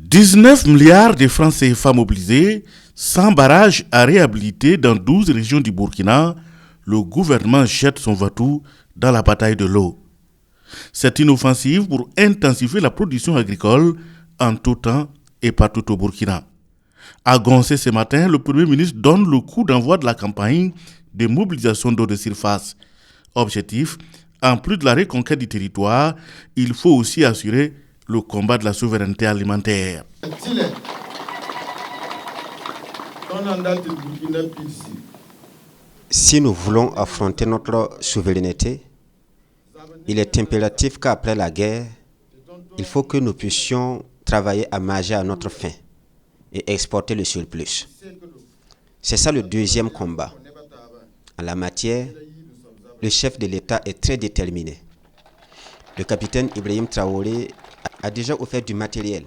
19 milliards de francs CFA mobilisés, 100 barrages à réhabiliter dans 12 régions du Burkina, le gouvernement jette son va-tout dans la bataille de l'eau. C'est une offensive pour intensifier la production agricole en tout temps et partout au Burkina. À Goncé ce matin, le Premier ministre donne le coup d'envoi de la campagne de mobilisation d'eau de surface. Objectif, en plus de la reconquête du territoire, il faut aussi assurer le combat de la souveraineté alimentaire. Si nous voulons affronter notre souveraineté, il est impératif qu'après la guerre, il faut que nous puissions travailler à manger à notre faim et exporter le surplus. C'est ça le deuxième combat. En la matière, le chef de l'État est très déterminé. Le capitaine Ibrahim Traoré a déjà offert du matériel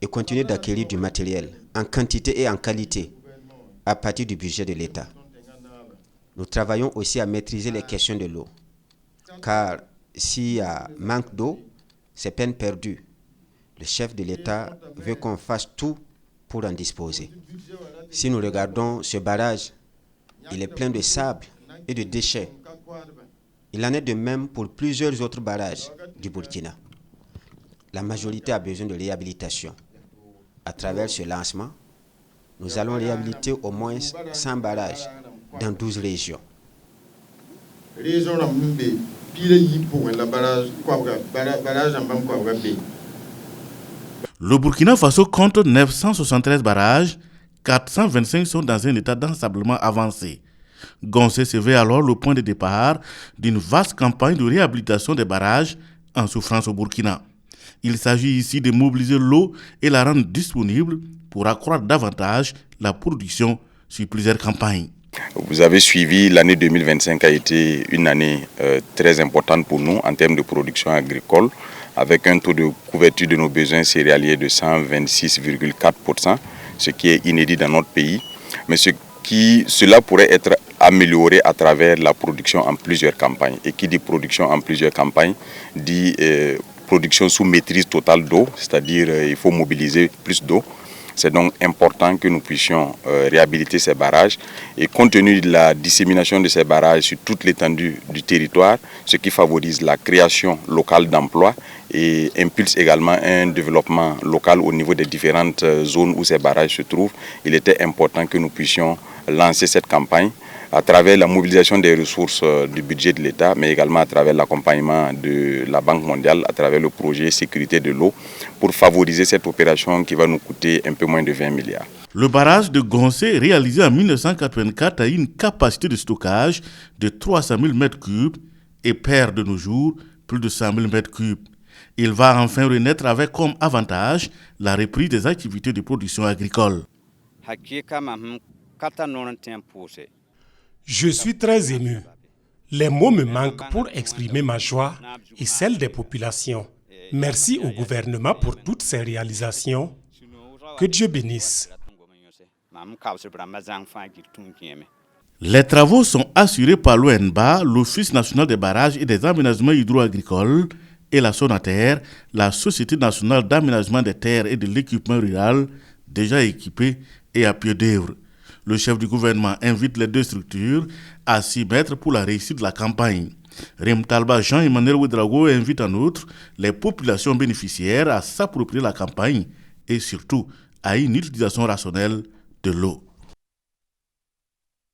et continue d'acquérir du matériel en quantité et en qualité à partir du budget de l'État. Nous travaillons aussi à maîtriser les questions de l'eau, car s'il y a manque d'eau, c'est peine perdue. Le chef de l'État veut qu'on fasse tout pour en disposer. Si nous regardons ce barrage, il est plein de sable et de déchets. Il en est de même pour plusieurs autres barrages du Burkina. La majorité a besoin de réhabilitation. À travers ce lancement, nous allons réhabiliter au moins 100 barrages dans 12 régions. Le Burkina Faso compte 973 barrages, 425 sont dans un état d'ensablement avancé. Goncé se veut alors le point de départ d'une vaste campagne de réhabilitation des barrages en souffrance au Burkina. Il s'agit ici de mobiliser l'eau et la rendre disponible pour accroître davantage la production sur plusieurs campagnes. Vous avez suivi, l'année 2025 a été une année très importante pour nous en termes de production agricole, avec un taux de couverture de nos besoins céréaliers de 126,4%, ce qui est inédit dans notre pays, mais cela pourrait être amélioré à travers la production en plusieurs campagnes. Et qui dit production en plusieurs campagnes dit production sous maîtrise totale d'eau, c'est-à-dire il faut mobiliser plus d'eau. C'est donc important que nous puissions réhabiliter ces barrages et compte tenu de la dissémination de ces barrages sur toute l'étendue du territoire, ce qui favorise la création locale d'emplois et impulse également un développement local au niveau des différentes zones où ces barrages se trouvent, il était important que nous puissions lancer cette campagne à travers la mobilisation des ressources du budget de l'État, mais également à travers l'accompagnement de la Banque mondiale, à travers le projet Sécurité de l'eau, pour favoriser cette opération qui va nous coûter un peu moins de 20 milliards. Le barrage de Goncé, réalisé en 1984, a une capacité de stockage de 300 000 m3 et perd de nos jours plus de 100 000 m3. Il va enfin renaître avec comme avantage la reprise des activités de production agricole. Je suis très ému. Les mots me manquent pour exprimer ma joie et celle des populations. Merci au gouvernement pour toutes ces réalisations. Que Dieu bénisse. Les travaux sont assurés par l'ONBA, l'Office national des barrages et des aménagements hydro-agricoles, et la Sonater, la Société nationale d'aménagement des terres et de l'équipement rural, déjà équipée et à pied d'œuvre. Le chef du gouvernement invite les deux structures à s'y mettre pour la réussite de la campagne. Rem Talba Jean-Emmanuel Ouedraogo invite en outre les populations bénéficiaires à s'approprier la campagne et surtout à une utilisation rationnelle de l'eau.